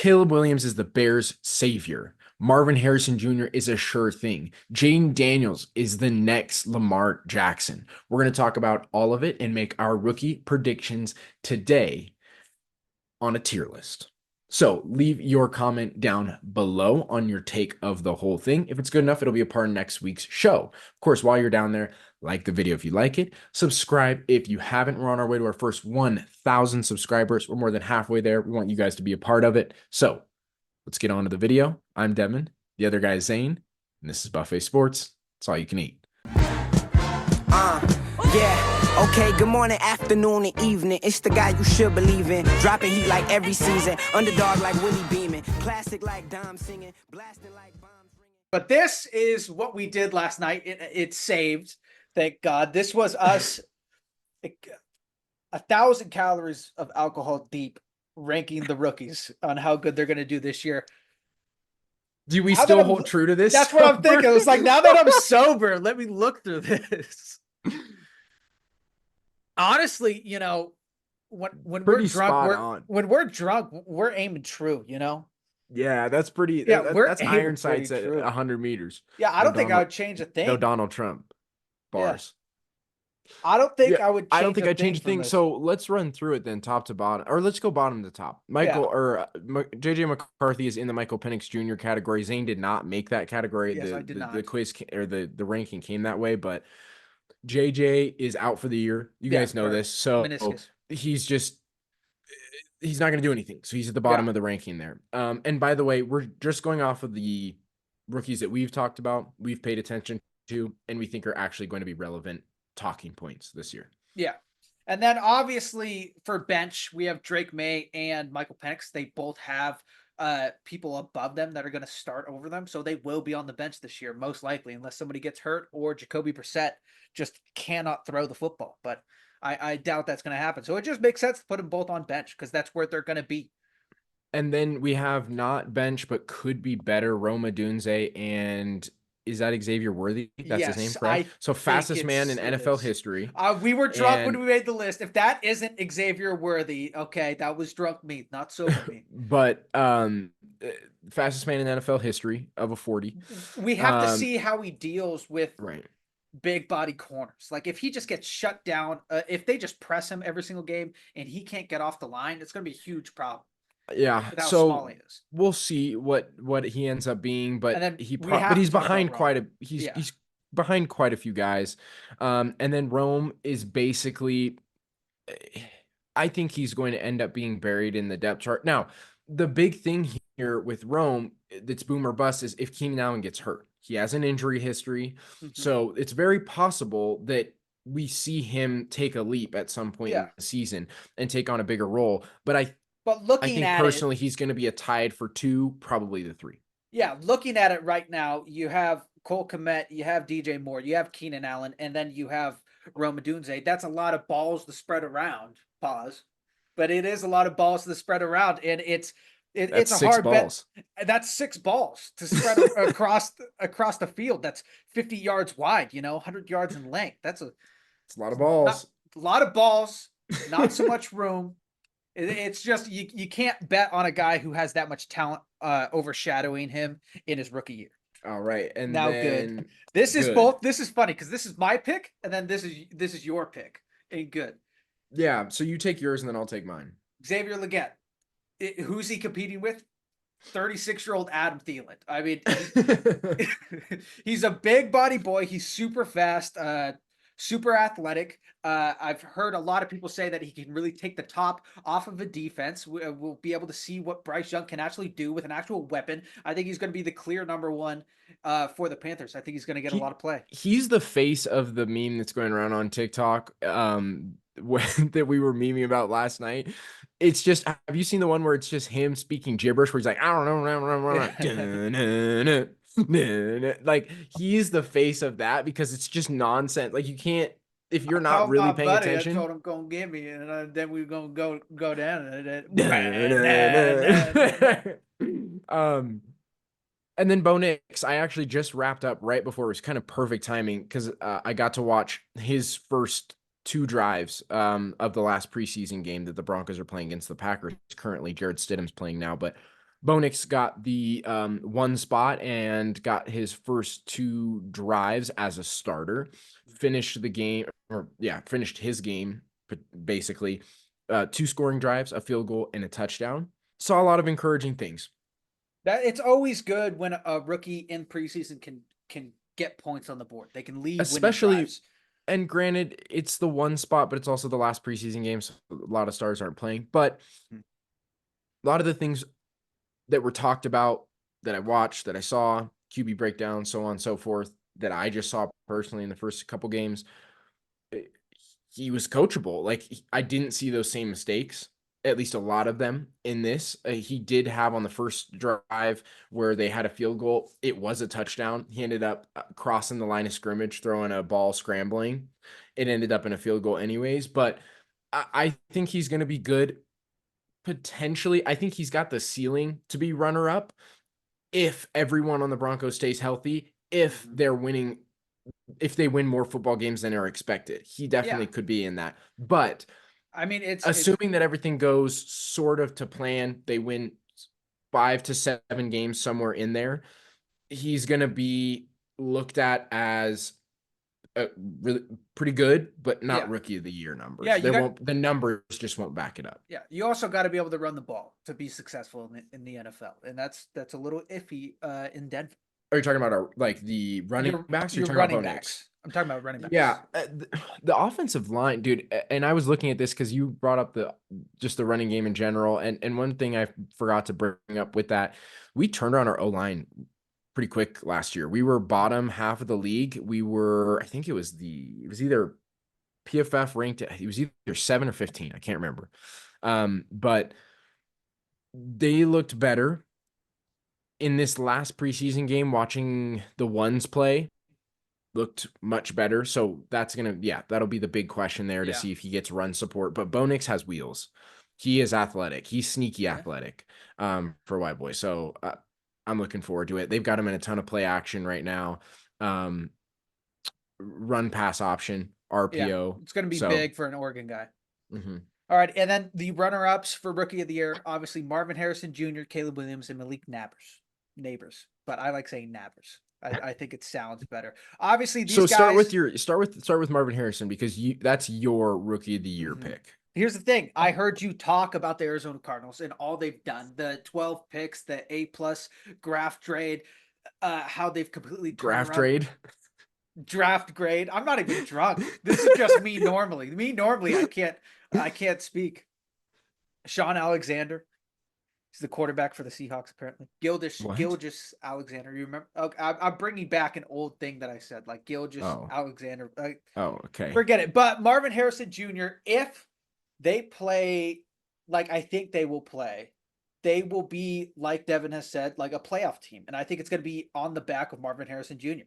Caleb Williams is the Bears' savior. Marvin Harrison Jr. is a sure thing. Jayden Daniels is the next Lamar Jackson. We're going to talk about all of it and make our rookie predictions today on a tier list. So leave your comment down below on your take of the whole thing. If it's good enough, it'll be a part of next week's show. Of course, while you're down there, like the video if you like it. Subscribe if you haven't. We're on our way to our first 1,000 subscribers. We're more than halfway there. We want you guys to be a part of it. So let's get on to the video. I'm Devin. The other guy is Zane. And this is Buffet Sports. It's all you can eat. Yeah, okay, good morning, afternoon, and evening. It's the guy you should believe in. Dropping heat like every season. Underdog like Willie Beeman. Classic like Dom singing. Blasting like bombs ringing. But this is what we did last night. It saved. Thank God. This was us 1,000 calories of alcohol deep ranking the rookies on how good they're going to do this year. Do we still hold true to this? That's what I'm thinking. It was like, now that I'm sober, let me look through this. Honestly, you know, when we're drunk, we're aiming true, you know? Yeah, that's pretty. Yeah, that's iron sights at 100 meters. Yeah, I don't think I would change a thing. No Donald Trump bars. Yeah. I don't think I would. I don't think I'd change a thing. So let's run through it then, top to bottom, or let's go bottom to top. JJ McCarthy is in the Michael Penix Jr. category. Zane did not make that category. Yes, I did not. The quiz or the ranking came that way, but JJ is out for the year. You guys know this. So meniscus. He's not going to do anything. So he's at the bottom of the ranking there. And by the way, we're just going off of the rookies that we've talked about, we've paid attention to, and we think are actually going to be relevant talking points this year. Yeah. And then obviously for bench, we have Drake May and Michael Penix. They both have people above them that are going to start over them. So they will be on the bench this year, most likely, unless somebody gets hurt or Jacoby Brissett just cannot throw the football. But I doubt that's going to happen. So it just makes sense to put them both on bench because that's where they're going to be. And then we have not bench, but could be better, Rome Odunze, and is that Xavier Worthy? That's his name, correct? So fastest man in NFL history. We were drunk when we made the list. If that isn't Xavier Worthy, okay, that was drunk meat, not sober meat. But fastest man in NFL history of a 40. We have to see how he deals with big body corners. Like if he just gets shut down, if they just press him every single game and he can't get off the line, it's going to be a huge problem. Yeah, so we'll see what he ends up being, but he's behind he's behind quite a few guys. And then Rome is basically, I think he's going to end up being buried in the depth chart. Now, the big thing here with Rome that's boom or bust is if Keenan Allen gets hurt. He has an injury history, so it's very possible that we see him take a leap at some point in the season and take on a bigger role. But I think personally, he's going to be a tied for 2, probably the 3. Yeah, looking at it right now, you have Cole Kmet, you have DJ Moore, you have Keenan Allen, and then you have Rome Odunze. That's a lot of balls to spread around. Pause. But it is a lot of balls to spread around, and it's a hard bet. That's 6 balls to spread across the field. That's 50 yards wide, 100 yards in length. It's a lot of balls. A lot of balls, not so much room. It's just you can't bet on a guy who has that much talent overshadowing him in his rookie year. All right, and now good. This is both. This is funny because this is my pick, and then this is your pick. And good. Yeah. So you take yours, and then I'll take mine. Xavier Legette. Who's he competing with? 36-year-old Adam Thielen. I mean, he's a big body boy. He's super fast. Super athletic. I've heard a lot of people say that he can really take the top off of a defense. We'll be able to see what Bryce Young can actually do with an actual weapon. I think he's going to be the clear number 1 for the Panthers. I think he's going to get a lot of play. He's the face of the meme that's going around on TikTok that we were memeing about last night. It's just, have you seen the one where it's just him speaking gibberish where he's like, I don't know. Like he's the face of that because it's just nonsense. Like you can't, if you're not really paying attention. I told him gonna get me, and then we're gonna go down. And then Bo Nix, I actually just wrapped up right before. It was kind of perfect timing because I got to watch his first 2 drives of the last preseason game that the Broncos are playing against the Packers. Currently, Jared Stidham's playing now, but Bo Nix got the one spot and got his first 2 drives as a starter. Finished the game, or yeah, finished his game basically. 2 scoring drives, a field goal, and a touchdown. Saw a lot of encouraging things. That it's always good when a rookie in preseason can get points on the board. They can lead winning Especially, drives. and granted, it's the one spot, but it's also the last preseason game, so a lot of stars aren't playing. But Hmm. a lot of the things that were talked about, that I watched, that I saw, QB breakdown, so on and so forth, that I just saw personally in the first couple games, eh, he was coachable. Like, I didn't see those same mistakes, at least a lot of them in this. He did have on the first drive where they had a field goal. It was a touchdown. He ended up crossing the line of scrimmage, throwing a ball, scrambling. It ended up in a field goal anyways, but I think he's going to be good. Potentially, I think he's got the ceiling to be runner up if everyone on the Broncos stays healthy, if Mhm. they're winning, if they win more football games than are expected. He Yeah, definitely could be in that. But I mean it's assuming that everything goes sort of to plan, they win 5 to 7 games somewhere in there, he's going to be looked at as really pretty good, but not yeah. rookie of the year Yeah, numbers. you got The numbers just won't back it up. yeah, you also got to be able to run the ball to be successful in the NFL. And that's a little iffy in Denver. Are you talking about like the running backs? Or are you Your talking about Bo running Nix? backs. I'm talking about running Yeah, backs. the offensive line, dude. And I was looking at this because you brought up the running game in general, and one thing I forgot to bring up with that, we turned on our O line pretty quick last year. We were bottom half of the league. We were, I think it was either PFF ranked, it was either 7 or 15. I can't remember. But they looked better in this last preseason game. Watching the ones play, looked much better. So that'll be the big question there, to Yeah. see if he gets run support. But Bo Nix has wheels. He is athletic. He's sneaky Yeah. athletic for White Boy. So I'm looking forward to it. They've got him in a ton of play action right now. Um, Run pass option, Yeah. RPO. It's going to be So big for an Oregon guy. mhm. All right, and then the runner-ups for Rookie of the Year, obviously Marvin Harrison Jr., Caleb Williams, and Malik Neighbors, but I like saying Nabbers. I think it sounds better. Obviously, these So start with guys. your start with Marvin Harrison, because that's your rookie of the year Mhm. pick. Here's the thing. I heard you talk about the Arizona Cardinals and all they've done, the 12 picks, the A+ draft trade, how they've completely turned Draft around trade. draft grade. I'm not even drunk. This is just me normally. Me normally, I can't speak. Sean Alexander. He's the quarterback for the Seahawks, apparently. What? Gilgis Alexander. You remember? Okay, I'm bringing back an old thing that I said, like Gilgis Oh. Alexander. Oh, okay. Forget it. But Marvin Harrison Jr., if they play like I think they will play, they will be, like Devin has said, like a playoff team. And I think it's going to be on the back of Marvin Harrison Jr.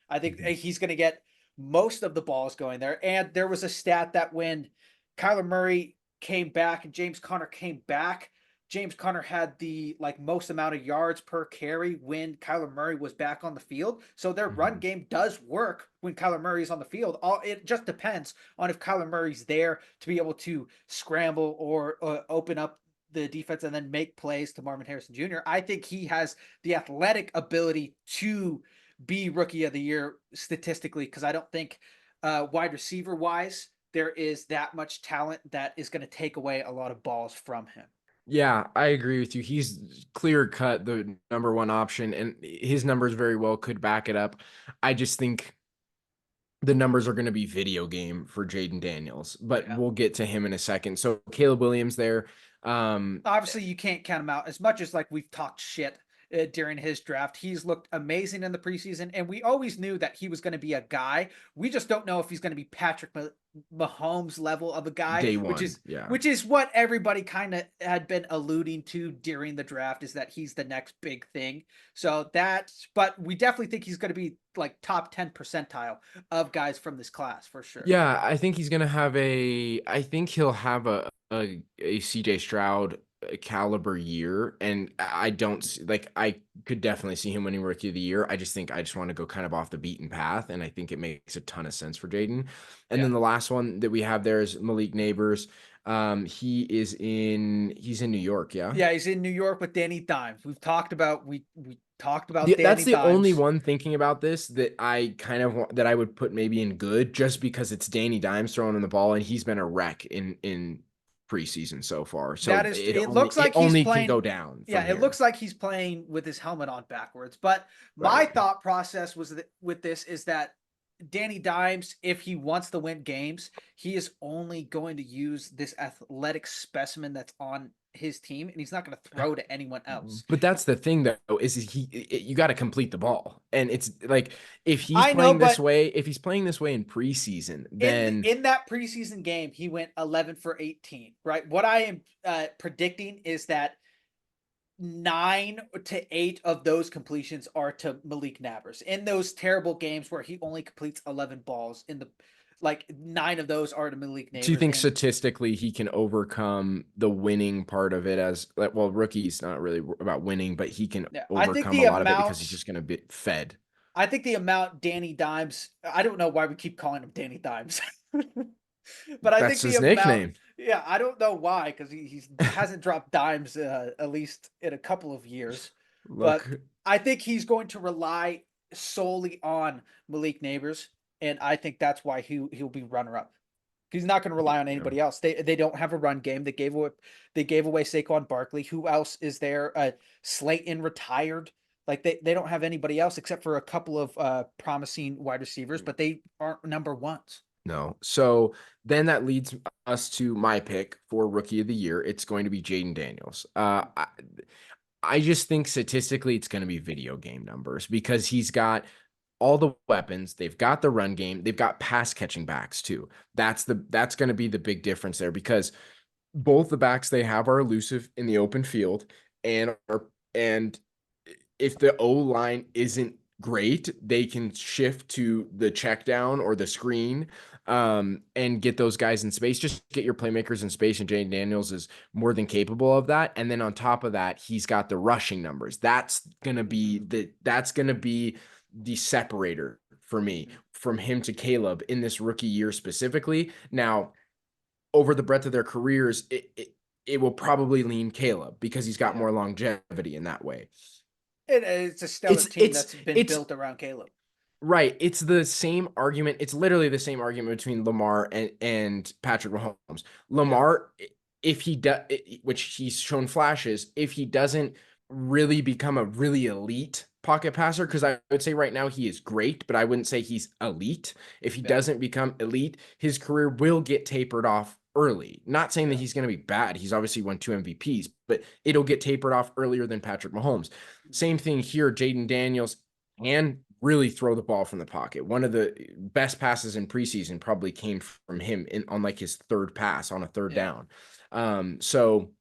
I think Mhm. he's going to get most of the balls going there. And there was a stat that when Kyler Murray came back and James Conner came back, James Conner had the like most amount of yards per carry when Kyler Murray was back on the field. So their run Mhm. game does work when Kyler Murray is on the field. It just depends on if Kyler Murray's there to be able to scramble or open up the defense and then make plays to Marvin Harrison Jr. I think he has the athletic ability to be rookie of the year statistically, because I don't think wide receiver wise there is that much talent that is going to take away a lot of balls from him. Yeah, I agree with you. He's clear cut the number one option, and his numbers very well could back it up. I just think the numbers are going to be video game for Jayden Daniels, but Yeah. we'll get to him in a second. So Caleb Williams there. Obviously, you can't count him out as much as like we've talked shit during his draft. He's looked amazing in the preseason, and we always knew that he was going to be a guy. We just don't know if he's going to be Patrick Mahomes level of a guy, Day which one. is Yeah. which is what everybody kind of had been alluding to during the draft, is that he's the next big thing. So that's, but we definitely think he's going to be like top 10 percentile of guys from this class for sure. Yeah, I think he's gonna have I think he'll have a CJ Stroud caliber year, and I don't like, I could definitely see him winning Rookie of the Year. I just want to go kind of off the beaten path, and I think it makes a ton of sense for Jayden. And Yeah. then the last one that we have there is Malik Neighbors. He's in New York, yeah. Yeah, he's in New York with Danny Dimes. We talked about Yeah, that's Danny the only Dimes. one thinking about this that I kind of want that I would put maybe in good just because it's Danny Dimes throwing in the ball and he's been a wreck in preseason so far. That So is, it it only looks it like he's only can playing. go down Yeah, from it here. looks like he's playing with his helmet on backwards. But my Right. thought process was that with this is that Danny Dimes, if he wants to win games, he is only going to use this athletic specimen that's on his team, and he's not going to throw to anyone else. But that's the thing though, is you got to complete the ball. And it's like I know, but if he's playing this way in preseason, then in that preseason game, he went 11 for 18. Right. What I am predicting is that 9 to 8 of those completions are to Malik Nabers. In those terrible games where he only completes 11 balls, in the like 9 of those are to Malik do you Nabers. think And statistically he can overcome the winning part of it as like, well, rookie's not really about winning, but he can yeah, overcome a lot of it because he's just going to be fed. I think the amount Danny Dimes, I don't know why we keep calling him Danny Dimes. But I think That's the his amount, nickname. yeah, I don't know why, because he hasn't dropped dimes at least in a couple of years. But Look, I think he's going to rely solely on Malik Neighbors, and I think that's why he'll be runner up. He's not going to rely on yeah. anybody else. They don't have a run game. They gave away Saquon Barkley. Who else is there? Slayton retired. Like they don't have anybody else except for a couple of promising wide receivers, but they aren't number ones. No. So then that leads us to my pick for rookie of the year. It's going to be Jayden Daniels. I just think statistically it's going to be video game numbers because he's got all the weapons. They've got the run game. They've got pass catching backs too. That's going to be the big difference there because both the backs they have are elusive in the open field and if the O line isn't great, they can shift to the check down or the screen and get those guys in space. Just get your playmakers in space, and Jayden Daniels is more than capable of that. And then on top of that, he's got the rushing numbers. That's gonna be the separator for me from him to Caleb in this rookie year specifically. Now, over the breadth of their careers, it will probably lean Caleb because he's got Yeah. more longevity in that way. It's a stellar It's team it's that's been it's built around Caleb. right. It's the same argument. It's literally the same argument between Lamar and Patrick Mahomes. Yeah. Lamar, if he does, which he's shown flashes, if he doesn't really become a really elite pocket passer, because I would say right now he is great, but I wouldn't say he's elite. If he Yeah. doesn't become elite, his career will get tapered off early. Not saying that Yeah. he's going to be bad. He's obviously won 2 MVPs, but it'll get tapered off earlier than Patrick Mahomes. Same thing here. Jayden Daniels and really throw the ball from the pocket. One of the best passes in preseason probably came from him on like his third pass on a third Yeah. down. So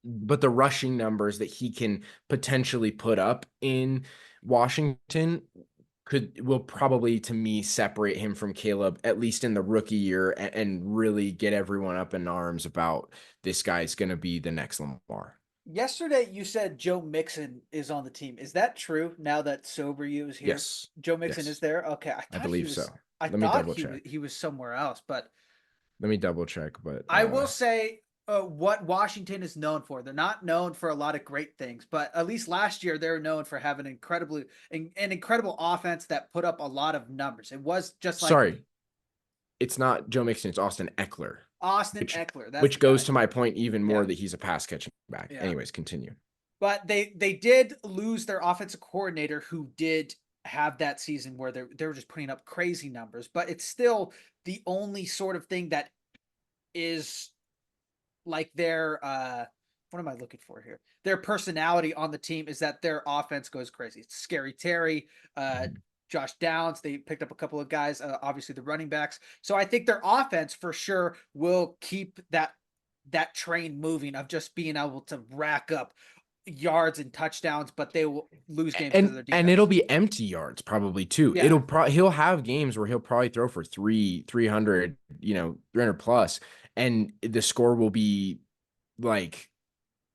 but the rushing numbers that he can potentially put up in Washington will probably to me separate him from Caleb at least in the rookie year and really get everyone up in arms about this guy's going to be the next Lamar. Yesterday you said Joe Mixon is on the team. Is that true now that Sober You is here? Yes. Joe Mixon is Yes. there? Okay. I believe so. I Let me thought double check. he was somewhere else, but Let me double check, but I will say what Washington is known for. They're not known for a lot of great things, but at least last year they were known for having an incredible offense that put up a lot of numbers. It was just like sorry, it's not Joe Mixon, it's Austin Eckler, Austin Eckler. That's which the goes guy. to my point even more Yeah. that he's a pass catching back. Yeah. Anyways, continue. But they did lose their offensive coordinator who did have that season where they were just putting up crazy numbers, but it's still the only sort of thing that is like their what am I looking for here? Their personality on the team is that their offense goes crazy. It's Scary Terry, Josh Downs. They picked up a couple of guys, obviously the running backs. So I think their offense for sure will keep that train moving of just being able to rack up yards and touchdowns, but they will lose games because of their defense. And it'll be empty yards probably too. Yeah. He'll have games where he'll probably throw for 300, 300 plus, and the score will be like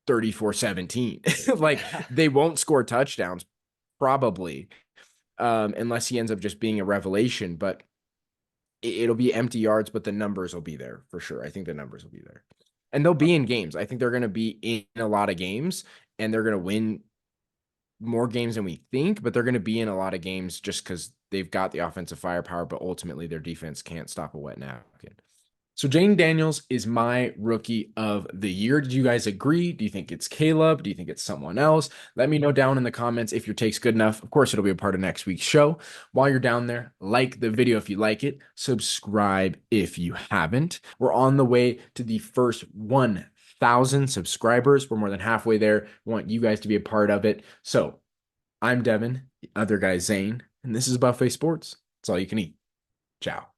34-17. Like they won't score touchdowns probably, unless he ends up just being a revelation. But it'll be empty yards, but the numbers will be there for sure. I think the numbers will be there. And they'll be in games. I think they're going to be in a lot of games and they're going to win more games than we think, but they're going to be in a lot of games just because they've got the offensive firepower, but ultimately their defense can't stop a wet napkin. So Jayden Daniels is my rookie of the year. Did you guys agree? Do you think it's Caleb? Do you think it's someone else? Let me know down in the comments if your take's good enough. Of course, it'll be a part of next week's show. While you're down there, like the video if you like it. Subscribe if you haven't. We're on the way to the first 1,000 subscribers. We're more than halfway there. We want you guys to be a part of it. So I'm Devin, the other guy Zane, and this is Buffet Sports. It's all you can eat. Ciao.